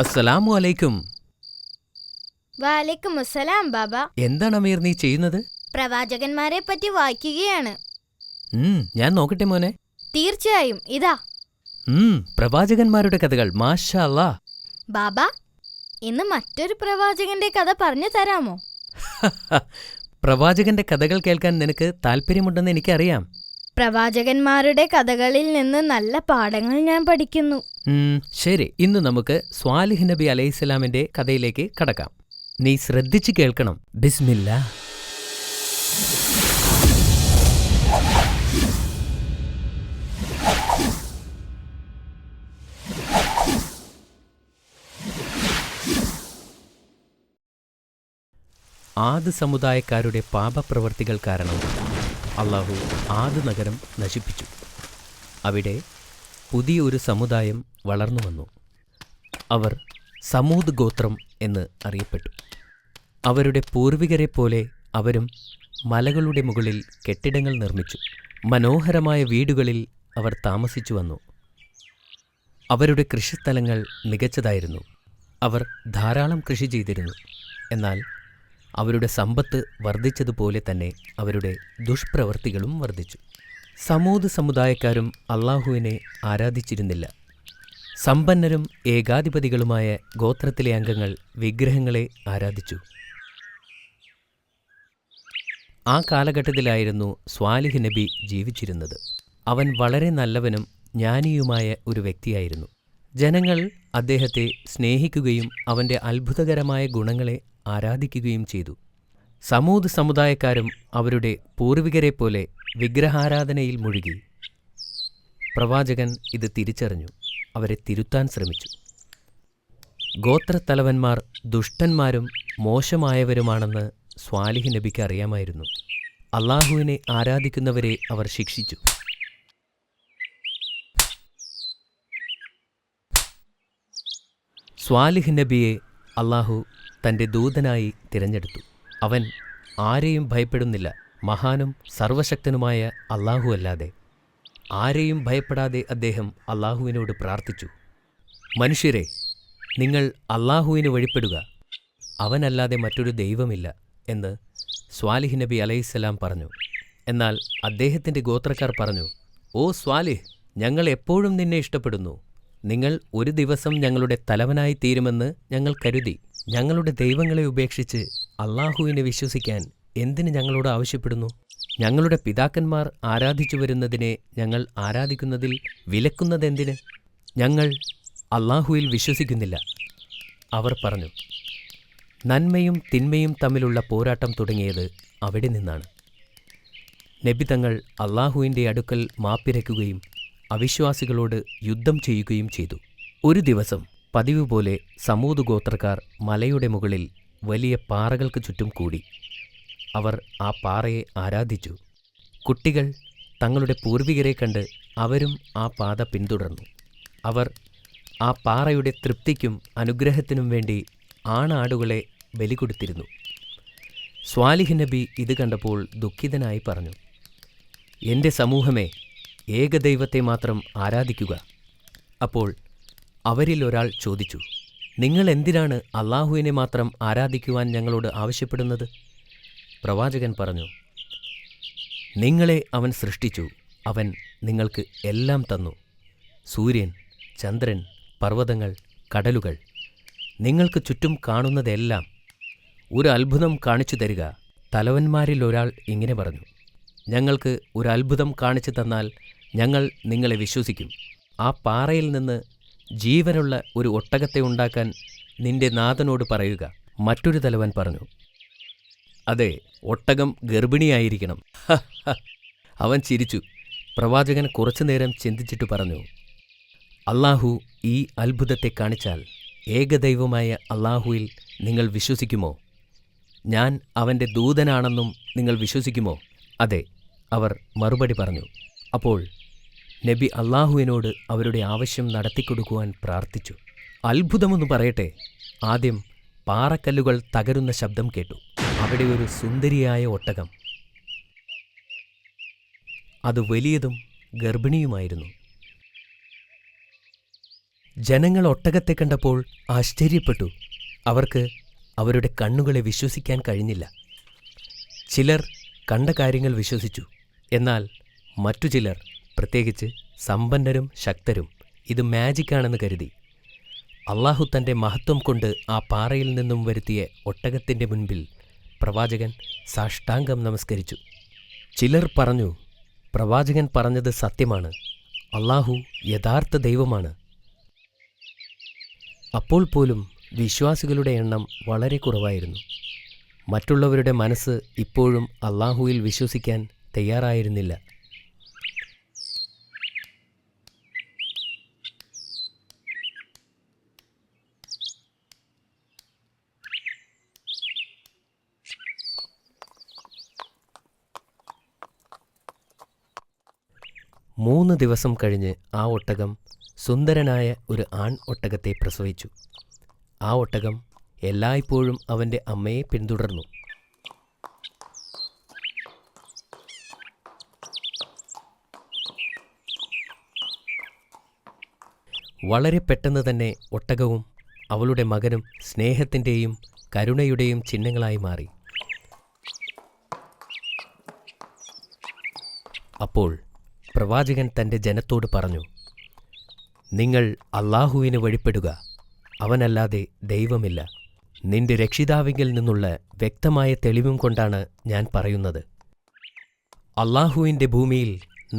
അസ്സലാമു അലൈക്കും. വാലൈക്കും അസ്സലാം ബാബ. എന്താണ് അമീർ നീ ചെയ്യുന്നത്? പ്രവാചകന്മാരെ പറ്റി വായിക്കുകയാണ്. ഞാൻ നോക്കട്ടെ മോനെ. തീർച്ചയായും, ഇതാ. പ്രവാചകന്മാരുടെ കഥകൾ. മാഷാ അല്ലാ. ബാബ, ഇന്ന് മറ്റൊരു പ്രവാചകന്റെ കഥ പറഞ്ഞു തരാമോ? പ്രവാചകന്റെ കഥകൾ കേൾക്കാൻ നിനക്ക് താല്പര്യമുണ്ടെന്ന് എനിക്കറിയാം. പ്രവാചകന്മാരുടെ കഥകളിൽ നിന്ന് നല്ല പാഠങ്ങൾ ഞാൻ പഠിക്കുന്നു. ശരി, ഇന്ന് നമുക്ക് സ്വാലിഹ് നബി അലൈഹിസ്സലാമിന്റെ കഥയിലേക്ക് കടക്കാം. നീ ശ്രദ്ധിച്ചു കേൾക്കണം. ബിസ്മില്ലാ. ആദ് സമുദായക്കാരുടെ പാപപ്രവർത്തികൾ കാരണം അള്ളാഹു ആദ് നഗരം നശിപ്പിച്ചു. അവിടെ പുതിയൊരു സമുദായം വളർന്നു വന്നു. അവർ സമൂദ് ഗോത്രം എന്ന് അറിയപ്പെട്ടു. അവരുടെ പൂർവികരെ പോലെ അവരും മലകളുടെ മുകളിൽ കെട്ടിടങ്ങൾ നിർമ്മിച്ചു. മനോഹരമായ വീടുകളിൽ അവർ താമസിച്ചു വന്നു. അവരുടെ കൃഷിസ്ഥലങ്ങൾ മികച്ചതായിരുന്നു. അവർ ധാരാളം കൃഷി ചെയ്തിരുന്നു. എന്നാൽ അവരുടെ സമ്പത്ത് വർദ്ധിച്ചതുപോലെ തന്നെ അവരുടെ ദുഷ്പ്രവൃത്തികളും വർദ്ധിച്ചു. സമൂദ് സമുദായക്കാരും അള്ളാഹുവിനെ ആരാധിച്ചിരുന്നില്ല. സമ്പന്നരും ഏകാധിപതികളുമായ ഗോത്രത്തിലെ അംഗങ്ങൾ വിഗ്രഹങ്ങളെ ആരാധിച്ചു. ആ കാലഘട്ടത്തിലായിരുന്നു സ്വാലിഹ് നബി ജീവിച്ചിരുന്നത്. അവൻ വളരെ നല്ലവനും ജ്ഞാനിയുമായ ഒരു വ്യക്തിയായിരുന്നു. ജനങ്ങൾ അദ്ദേഹത്തെ സ്നേഹിക്കുകയും അവൻ്റെ അത്ഭുതകരമായ ഗുണങ്ങളെ ആരാധിക്കുകയും ചെയ്തു. സമൂദ് സമുദായക്കാരും അവരുടെ പൂർവികരെപ്പോലെ വിഗ്രഹാരാധനയിൽ മുഴുകി. പ്രവാചകൻ ഇത് തിരിച്ചറിഞ്ഞു. അവരെ തിരുത്താൻ ശ്രമിച്ചു. ഗോത്രത്തലവന്മാർ ദുഷ്ടന്മാരും മോശമായവരുമാണെന്ന് സ്വാലിഹ് നബിക്ക് അറിയാമായിരുന്നു. അള്ളാഹുവിനെ ആരാധിക്കുന്നവരെ അവർ ശിക്ഷിച്ചു. സ്വാലിഹ് നബിയെ അള്ളാഹു തൻ്റെ ദൂതനായി തിരഞ്ഞെടുത്തു. അവൻ ആരെയും ഭയപ്പെടുന്നില്ല. മഹാനും സർവശക്തനുമായ അള്ളാഹു അല്ലാതെ ആരെയും ഭയപ്പെടാതെ അദ്ദേഹം അള്ളാഹുവിനോട് പ്രാർത്ഥിച്ചു. മനുഷ്യരെ, നിങ്ങൾ അള്ളാഹുവിന് വഴിപ്പെടുക. അവനല്ലാതെ മറ്റൊരു ദൈവമില്ല എന്ന് സ്വാലിഹ് നബി അലൈഹിസ്സലാം പറഞ്ഞു. എന്നാൽ അദ്ദേഹത്തിൻ്റെ ഗോത്രക്കാർ പറഞ്ഞു, ഓ സ്വാലിഹ്, ഞങ്ങൾ എപ്പോഴും നിന്നെ ഇഷ്ടപ്പെടുന്നു. നിങ്ങൾ ഒരു ദിവസം ഞങ്ങളുടെ തലവനായി തീരുമെന്ന് ഞങ്ങൾ കരുതി. ഞങ്ങളുടെ ദൈവങ്ങളെ ഉപേക്ഷിച്ച് അള്ളാഹുവിനെ വിശ്വസിക്കാൻ എന്തിന് ഞങ്ങളോട് ആവശ്യപ്പെടുന്നു? ഞങ്ങളുടെ പിതാക്കന്മാർ ആരാധിച്ചു വരുന്നതിനെ ഞങ്ങൾ ആരാധിക്കുന്നതിൽ വിലക്കുന്നതെന്തിന്? ഞങ്ങൾ അള്ളാഹുവിൽ വിശ്വസിക്കുന്നില്ല. അവർ പറഞ്ഞു. നന്മയും തിന്മയും തമ്മിലുള്ള പോരാട്ടം തുടങ്ങിയത് അവിടെ നിന്നാണ്. നബി തങ്ങൾ അള്ളാഹുവിൻ്റെ അടുക്കൽ മാപ്പിരയ്ക്കുകയും അവിശ്വാസികളോട് യുദ്ധം ചെയ്യുകയും ചെയ്തു. ഒരു ദിവസം പതിവ് പോലെ സമൂദ് ഗോത്രക്കാർ മലയുടെ മുകളിൽ വലിയ പാറകൾക്ക് ചുറ്റും കൂടി. അവർ ആ പാറയെ ആരാധിച്ചു. കുട്ടികൾ തങ്ങളുടെ പൂർവികരെ കണ്ട് അവരും ആ പാത പിന്തുടർന്നു. അവർ ആ പാറയുടെ തൃപ്തിക്കും അനുഗ്രഹത്തിനും വേണ്ടി ആണാടുകളെ ബലി കൊടുത്തിരുന്നു. സ്വാലിഹ് നബി ഇത് കണ്ടപ്പോൾ ദുഃഖിതനായി പറഞ്ഞു, എൻ്റെ സമൂഹമേ, ഏകദൈവത്തെ മാത്രം ആരാധിക്കുക. അപ്പോൾ അവരിൽ ഒരാൾ ചോദിച്ചു, നിങ്ങൾ എന്തിനാണ് അള്ളാഹുവിനെ മാത്രം ആരാധിക്കുവാൻ ഞങ്ങളോട് ആവശ്യപ്പെടുന്നത്? പ്രവാചകൻ പറഞ്ഞു, നിങ്ങളെ അവൻ സൃഷ്ടിച്ചു. അവൻ നിങ്ങൾക്ക് എല്ലാം തന്നു. സൂര്യൻ, ചന്ദ്രൻ, പർവ്വതങ്ങൾ, കടലുകൾ, നിങ്ങൾക്ക് ചുറ്റും കാണുന്നതെല്ലാം. ഒരു അത്ഭുതം കാണിച്ചു തരിക. തലവന്മാരിൽ ഒരാൾ ഇങ്ങനെ പറഞ്ഞു, ഞങ്ങൾക്ക് ഒരു അത്ഭുതം കാണിച്ചു തന്നാൽ ഞങ്ങൾ നിങ്ങളെ വിശ്വസിക്കും. ആ പാറയിൽ നിന്ന് ജീവനുള്ള ഒരു ഒട്ടകത്തെ ഉണ്ടാക്കാൻ നിന്റെ നാഥനോട് പറയുക. മറ്റൊരു തലവൻ പറഞ്ഞു, അതെ, ഒട്ടകം ഗർഭിണിയായിരിക്കണം. അവൻ ചിരിച്ചു. പ്രവാചകൻ കുറച്ചുനേരം ചിന്തിച്ചിട്ട് പറഞ്ഞു, അള്ളാഹു ഈ അത്ഭുതത്തെ കാണിച്ചാൽ ഏകദൈവമായ അള്ളാഹുവിൽ നിങ്ങൾ വിശ്വസിക്കുമോ? ഞാൻ അവൻ്റെ ദൂതനാണെന്നും നിങ്ങൾ വിശ്വസിക്കുമോ? അതെ, അവർ മറുപടി പറഞ്ഞു. അപ്പോൾ നബി അള്ളാഹുവിനോട് അവരുടെ ആവശ്യം നടത്തിക്കൊടുക്കുവാൻ പ്രാർത്ഥിച്ചു. അത്ഭുതമൊന്ന് പറയട്ടെ. ആദ്യം പാറക്കല്ലുകൾ തകരുന്ന ശബ്ദം കേട്ടു. അവിടെ ഒരു സുന്ദരിയായ ഒട്ടകം. അത് വലിയതും ഗർഭിണിയുമായിരുന്നു. ജനങ്ങൾ ഒട്ടകത്തെ കണ്ടപ്പോൾ ആശ്ചര്യപ്പെട്ടു. അവർക്ക് അവരുടെ കണ്ണുകളെ വിശ്വസിക്കാൻ കഴിഞ്ഞില്ല. ചിലർ കണ്ട കാര്യങ്ങൾ വിശ്വസിച്ചു. എന്നാൽ മറ്റു ചിലർ, പ്രത്യേകിച്ച് സമ്പന്നരും ശക്തരും, ഇത് മാജിക്കാണെന്ന് കരുതി. അള്ളാഹു തൻ്റെ മഹത്വം കൊണ്ട് ആ പാറയിൽ നിന്നും വരുത്തിയ ഒട്ടകത്തിൻ്റെ മുൻപിൽ പ്രവാചകൻ സാഷ്ടാംഗം നമസ്കരിച്ചു. ചിലർ പറഞ്ഞു, പ്രവാചകൻ പറഞ്ഞത് സത്യമാണ്, അള്ളാഹു യഥാർത്ഥ ദൈവമാണ്. അപ്പോൾ പോലും വിശ്വാസികളുടെ എണ്ണം വളരെ കുറവായിരുന്നു. മറ്റുള്ളവരുടെ മനസ്സ് ഇപ്പോഴും അള്ളാഹുവിൽ വിശ്വസിക്കാൻ തയ്യാറായിരുന്നില്ല. മൂന്ന് ദിവസം കഴിഞ്ഞ് ആ ഒട്ടകം സുന്ദരനായ ഒരു ആൺ ഒട്ടകത്തെ പ്രസവിച്ചു. ആ ഒട്ടകം എല്ലായ്പ്പോഴും അവൻ്റെ അമ്മയെ പിന്തുടർന്നു. വളരെ പെട്ടെന്ന് തന്നെ ഒട്ടകവും അവളുടെ മകനും സ്നേഹത്തിൻ്റെയും കരുണയുടെയും ചിഹ്നങ്ങളായി മാറി. അപ്പോൾ പ്രവാചകൻ തൻ്റെ ജനത്തോട് പറഞ്ഞു, നിങ്ങൾ അള്ളാഹുവിന് വഴിപ്പെടുക, അവനല്ലാതെ ദൈവമില്ല. നിന്റെ രക്ഷിതാവിങ്കിൽ നിന്നുള്ള വ്യക്തമായ തെളിവും കൊണ്ടാണ് ഞാൻ പറയുന്നത്. അള്ളാഹുവിൻ്റെ ഭൂമിയിൽ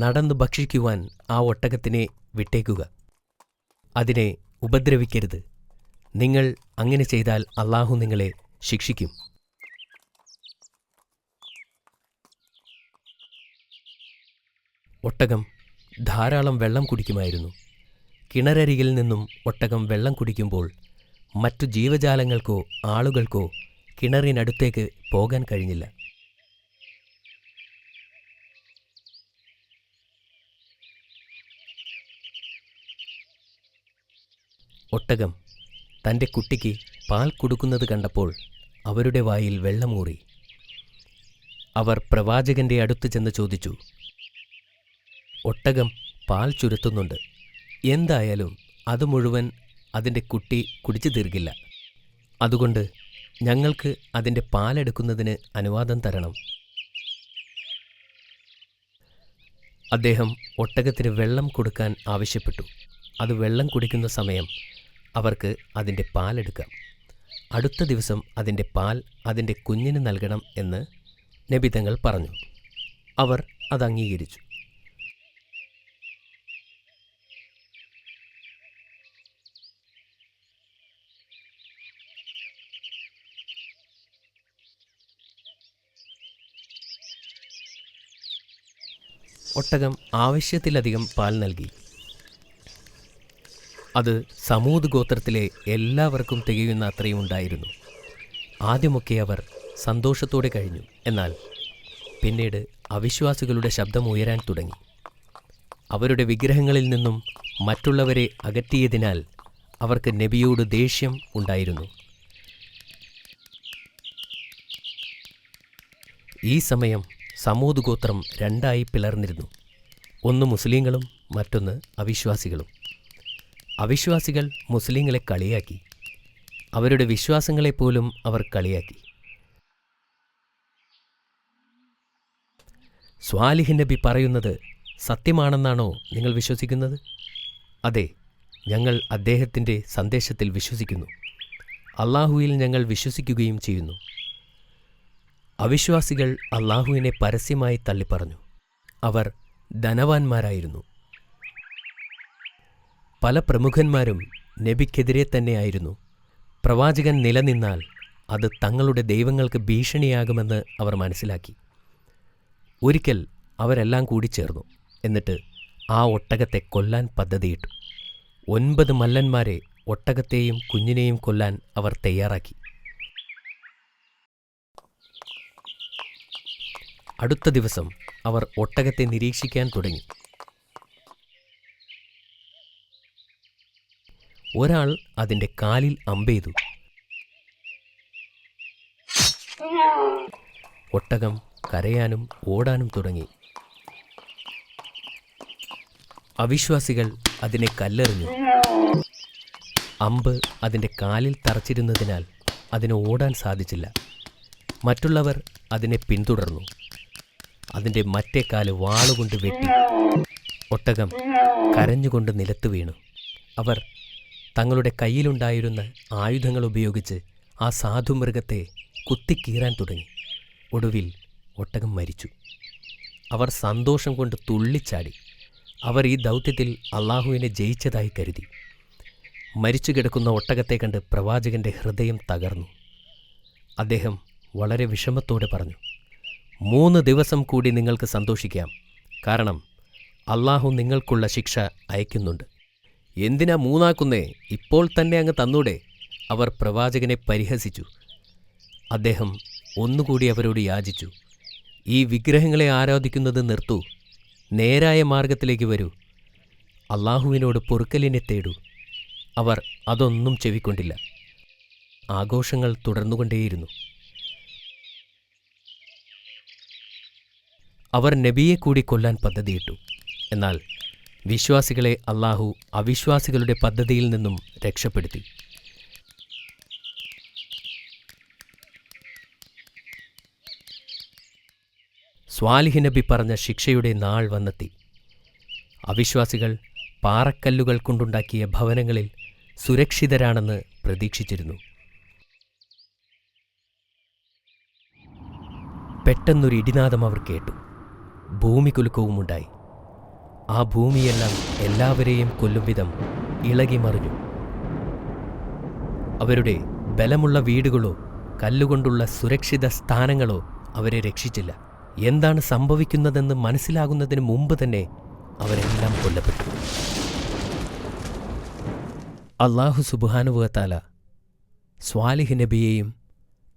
നടന്നു ഭക്ഷിക്കുവാൻ ആ ഒട്ടകത്തിനെ വിട്ടേക്കുക. അതിനെ ഉപദ്രവിക്കരുത്. നിങ്ങൾ അങ്ങനെ ചെയ്താൽ അള്ളാഹു നിങ്ങളെ ശിക്ഷിക്കും. ഒട്ടകം ധാരാളം വെള്ളം കുടിക്കുമായിരുന്നു. കിണരരികിൽ നിന്നും ഒട്ടകം വെള്ളം കുടിക്കുമ്പോൾ മറ്റു ജീവജാലങ്ങൾക്കോ ആളുകൾക്കോ കിണറിനടുത്തേക്ക് പോകാൻ കഴിഞ്ഞില്ല. ഒട്ടകം തൻ്റെ കുട്ടിക്ക് പാൽ കൊടുക്കുന്നത് കണ്ടപ്പോൾ അവരുടെ വായിൽ വെള്ളമൂറി. അവർ പ്രവാചകന്റെ അടുത്ത് ചെന്ന് ചോദിച്ചു, ഒട്ടകം പാൽ ചുരത്തുന്നുണ്ട്. എന്തായാലും അത് മുഴുവൻ അതിൻ്റെ കുട്ടി കുടിച്ചു തീർക്കില്ല. അതുകൊണ്ട് ഞങ്ങൾക്ക് അതിൻ്റെ പാലെടുക്കുന്നതിന് അനുവാദം തരണം. അദ്ദേഹം ഒട്ടകത്തിന് വെള്ളം കൊടുക്കാൻ ആവശ്യപ്പെട്ടു. അത് വെള്ളം കുടിക്കുന്ന സമയം അവർക്ക് അതിൻ്റെ പാലെടുക്കാം. അടുത്ത ദിവസം അതിൻ്റെ പാൽ അതിൻ്റെ കുഞ്ഞിന് നൽകണം എന്ന് നബി തങ്ങൾ പറഞ്ഞു. അവർ അത് അംഗീകരിച്ചു. ഒട്ടകം ആവശ്യത്തിലധികം പാൽ നൽകി. അത് സമൂദ് ഗോത്രത്തിലെ എല്ലാവർക്കും തികയുന്ന അത്രയും ഉണ്ടായിരുന്നു. ആദ്യമൊക്കെ അവർ സന്തോഷത്തോടെ കഴിഞ്ഞു. എന്നാൽ പിന്നീട് അവിശ്വാസികളുടെ ശബ്ദം ഉയരാൻ തുടങ്ങി. അവരുടെ വിഗ്രഹങ്ങളിൽ നിന്നും മറ്റുള്ളവരെ അകറ്റിയതിനാൽ അവർക്ക് നബിയോട് ദേഷ്യം ഉണ്ടായിരുന്നു. ഈ സമയം സമൂദ് ഗോത്രം രണ്ടായി പിളർന്നിരുന്നു. ഒന്ന് മുസ്ലിങ്ങളും മറ്റൊന്ന് അവിശ്വാസികളും. അവിശ്വാസികൾ മുസ്ലിങ്ങളെ കളിയാക്കി. അവരുടെ വിശ്വാസങ്ങളെപ്പോലും അവർ കളിയാക്കി. സ്വാലിഹ് നബി പറയുന്നത് സത്യമാണെന്നാണോ നിങ്ങൾ വിശ്വസിക്കുന്നത്? അതെ, ഞങ്ങൾ അദ്ദേഹത്തിൻ്റെ സന്ദേശത്തിൽ വിശ്വസിക്കുന്നു. അള്ളാഹുവിൽ ഞങ്ങൾ വിശ്വസിക്കുകയും ചെയ്യുന്നു. അവിശ്വാസികൾ അള്ളാഹുവിനെ പരസ്യമായി തള്ളിപ്പറഞ്ഞു. അവർ ധനവാന്മാരായിരുന്നു. പല പ്രമുഖന്മാരും നബിക്കെതിരെ തന്നെയായിരുന്നു. പ്രവാചകൻ നിലനിന്നാൽ അത് തങ്ങളുടെ ദൈവങ്ങൾക്ക് ഭീഷണിയാകുമെന്ന് അവർ മനസ്സിലാക്കി. ഒരിക്കൽ അവരെല്ലാം കൂടി ചേർന്നു. എന്നിട്ട് ആ ഒട്ടകത്തെ കൊല്ലാൻ പദ്ധതിയിട്ടു. 9 മല്ലന്മാരെ ഒട്ടകത്തെയും കുഞ്ഞിനെയും കൊല്ലാൻ അവർ തയ്യാറാക്കി. അടുത്ത ദിവസം അവർ ഒട്ടകത്തെ നിരീക്ഷിക്കാൻ തുടങ്ങി. ഒരാൾ അതിൻ്റെ കാലിൽ അമ്പെയ്തു. ഒട്ടകം കരയാനും ഓടാനും തുടങ്ങി. അവിശ്വാസികൾ അതിനെ കല്ലെറിഞ്ഞു. അമ്പ് അതിൻ്റെ കാലിൽ തറച്ചിരുന്നതിനാൽ അതിന് ഓടാൻ സാധിച്ചില്ല. മറ്റുള്ളവർ അതിനെ പിന്തുടർന്നു. അതിൻ്റെ മറ്റേ കാല് വാളുകൊണ്ട് വെട്ടി. ഒട്ടകം കരഞ്ഞുകൊണ്ട് നിലത്ത് വീണു. അവർ തങ്ങളുടെ കയ്യിലുണ്ടായിരുന്ന ആയുധങ്ങൾ ഉപയോഗിച്ച് ആ സാധുമൃഗത്തെ കുത്തിക്കീറാൻ തുടങ്ങി. ഒടുവിൽ ഒട്ടകം മരിച്ചു. അവർ സന്തോഷം കൊണ്ട് തുള്ളിച്ചാടി. അവർ ഈ ദൗത്യത്തിൽ അള്ളാഹുവിനെ ജയിച്ചതായി കരുതി. മരിച്ചു കിടക്കുന്ന ഒട്ടകത്തെ കണ്ട് പ്രവാചകന്റെ ഹൃദയം തകർന്നു. അദ്ദേഹം വളരെ വിഷമത്തോടെ പറഞ്ഞു, 3 ദിവസം കൂടി നിങ്ങൾക്ക് സന്തോഷിക്കാം, കാരണം അള്ളാഹു നിങ്ങൾക്കുള്ള ശിക്ഷ അയക്കുന്നുണ്ട്. എന്തിനാ 3 ആക്കുന്നേ? ഇപ്പോൾ തന്നെ അങ്ങ് തന്നൂടെ? അവർ പ്രവാചകനെ പരിഹസിച്ചു. അദ്ദേഹം ഒന്നുകൂടി അവരോട് യാചിച്ചു, ഈ വിഗ്രഹങ്ങളെ ആരാധിക്കുന്നത് നിർത്തൂ, നേരായ മാർഗത്തിലേക്ക് വരൂ, അള്ളാഹുവിനോട് പൊറുക്കലിനെ തേടൂ. അവർ അതൊന്നും ചെവിക്കൊണ്ടില്ല. ആഘോഷങ്ങൾ തുടർന്നുകൊണ്ടേയിരുന്നു. അവർ നബിയെ കൂടി കൊല്ലാൻ പദ്ധതിയിട്ടു. എന്നാൽ വിശ്വാസികളെ അള്ളാഹു അവിശ്വാസികളുടെ പദ്ധതിയിൽ നിന്നും രക്ഷപ്പെടുത്തി. സ്വാലിഹ് നബി പറഞ്ഞ ശിക്ഷയുടെ നാൾ വന്നെത്തി. അവിശ്വാസികൾ പാറക്കല്ലുകൾ കൊണ്ടുണ്ടാക്കിയ ഭവനങ്ങളിൽ സുരക്ഷിതരാണെന്ന് പ്രതീക്ഷിച്ചിരുന്നു. പെട്ടെന്നൊരു ഇടിനാദം അവർ കേട്ടു. ഭൂമി കുലുക്കവുമുണ്ടായി. ആ ഭൂമിയെല്ലാം എല്ലാവരെയും കൊല്ലും വിധം ഇളകി മറിഞ്ഞു. അവരുടെ ബലമുള്ള വീടുകളോ കല്ലുകൊണ്ടുള്ള സുരക്ഷിത സ്ഥാനങ്ങളോ അവരെ രക്ഷിച്ചില്ല. എന്താണ് സംഭവിക്കുന്നതെന്ന് മനസ്സിലാകുന്നതിന് മുമ്പ് തന്നെ അവരെല്ലാം കൊല്ലപ്പെട്ടു. അല്ലാഹു സുബ്ഹാനഹു വ തആല സ്വാലിഹ് നബിയെയും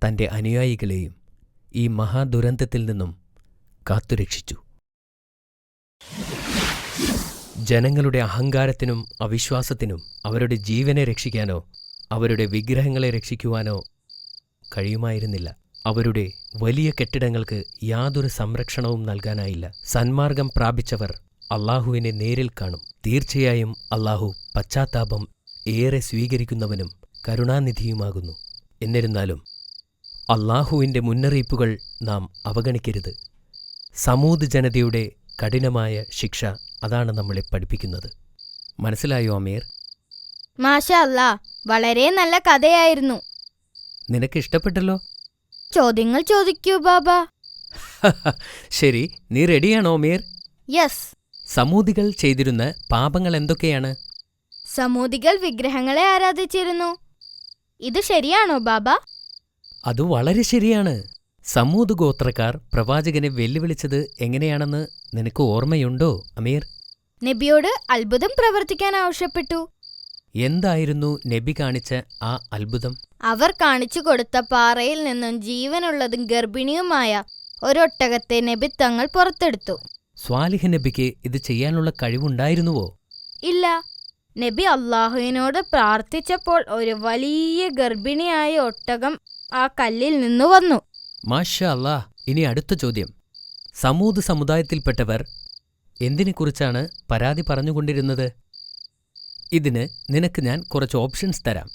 തൻ്റെ അനുയായികളെയും ഈ മഹാദുരന്തത്തിൽ നിന്നും കാത്തുരക്ഷിച്ചു. ജനങ്ങളുടെ അഹങ്കാരത്തിനും അവിശ്വാസത്തിനും അവരുടെ ജീവനെ രക്ഷിക്കാനോ അവരുടെ വിഗ്രഹങ്ങളെ രക്ഷിക്കുവാനോ കഴിയുമായിരുന്നില്ല. അവരുടെ വലിയ കെട്ടിടങ്ങൾക്ക് യാതൊരു സംരക്ഷണവും നൽകാനായില്ല. സന്മാർഗം പ്രാപിച്ചവർ അള്ളാഹുവിനെ നേരിൽ കാണും. തീർച്ചയായും അള്ളാഹു പശ്ചാത്താപം ഏറെ സ്വീകരിക്കുന്നവനും കരുണാനിധിയുമാകുന്നു. എന്നിരുന്നാലും അള്ളാഹുവിൻ്റെ മുന്നറിയിപ്പുകൾ നാം അവഗണിക്കരുത്. സമൂദ് ജനതയുടെ കഠിനമായ ശിക്ഷ അതാണ് നമ്മളെ പഠിപ്പിക്കുന്നത്. മനസ്സിലായോ അമീർ? മാഷാ അല്ലാ, വളരെ നല്ല കഥയായിരുന്നു. നിനക്ക് ഇഷ്ടപ്പെട്ടല്ലോ? ചോദ്യങ്ങൾ ചോദിക്കൂ ബാബ. ശരി, നീ റെഡിയാണോ അമീർ? യെസ്. സമൂദികൾ ചെയ്തിരുന്ന പാപങ്ങൾ എന്തൊക്കെയാണ്? സമൂദികൾ വിഗ്രഹങ്ങളെ ആരാധിച്ചിരുന്നു. ഇത് ശരിയാണോ ബാബ? അത് വളരെ ശരിയാണ്. സമൂദ് ഗോത്രക്കാർ പ്രവാചകനെ വെല്ലുവിളിച്ചത് എങ്ങനെയാണെന്ന് നിനക്ക് ഓർമ്മയുണ്ടോ അമീർ? നബിയോട് അത്ഭുതം പ്രവർത്തിക്കാൻ ആവശ്യപ്പെട്ടു. എന്തായിരുന്നു നബി കാണിച്ച ആ അത്ഭുതം? അവർ കാണിച്ചു കൊടുത്ത പാറയിൽ നിന്നും ജീവനുള്ളതും ഗർഭിണിയുമായ ഒരൊട്ടകത്തെ നബി തങ്ങൾ പുറത്തെടുത്തു. സ്വാലിഹ് നബിക്ക് ഇത് ചെയ്യാനുള്ള കഴിവുണ്ടായിരുന്നുവോ? ഇല്ല. നബി അള്ളാഹുവിനോട് പ്രാർത്ഥിച്ചപ്പോൾ ഒരു വലിയ ഗർഭിണിയായ ഒട്ടകം ആ കല്ലിൽ നിന്നു വന്നു. മാഷാ അല്ലാഹ്. ഇനി അടുത്ത ചോദ്യം. സമൂദ് സമുദായത്തിൽപ്പെട്ടവർ എന്തിനെക്കുറിച്ചാണ് പരാതി പറഞ്ഞുകൊണ്ടിരുന്നത്? ഇതിന് നിനക്ക് ഞാൻ കുറച്ച് ഓപ്ഷൻസ് തരാം.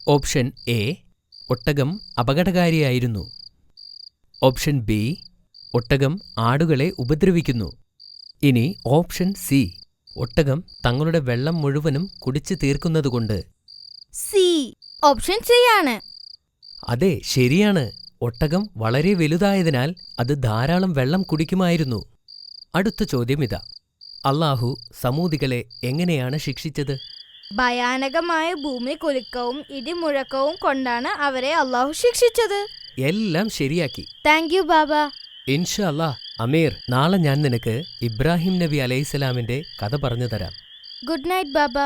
ഓപ്ഷൻ എ, ഒട്ടകം അപകടകാരിയായിരുന്നു. ഓപ്ഷൻ ബി, ഒട്ടകം ആടുകളെ ഉപദ്രവിക്കുന്നു. ഇനി ഓപ്ഷൻ സി, ഒട്ടകം തങ്ങളുടെ വെള്ളം മുഴുവനും കുടിച്ചു തീർക്കുന്നതുകൊണ്ട്. സി. ഓപ്ഷൻ സി ആണ്. അതെ, ശരിയാണ്. ഒട്ടകം വളരെ വലുതായതിനാൽ അത് ധാരാളം വെള്ളം കുടിക്കുമായിരുന്നു. അടുത്ത ചോദ്യം ഇതാ. അല്ലാഹു സമൂദികളെ എങ്ങനെയാണ് ശിക്ഷിച്ചത്? ഭയാനകമായ ഭൂമി കുലുക്കവും ഇടിമുഴക്കവും കൊണ്ടാണ് അവരെ അള്ളാഹു ശിക്ഷിച്ചത്. എല്ലാം ശരിയാക്കി. താങ്ക് യു ബാബ. ഇൻഷാ അല്ലാഹ്. അമീർ, നാളെ ഞാൻ നിനക്ക് ഇബ്രാഹിം നബി അലൈഹിസ്സലാമിന്റെ കഥ പറഞ്ഞു തരാം. ഗുഡ് നൈറ്റ് ബാബ.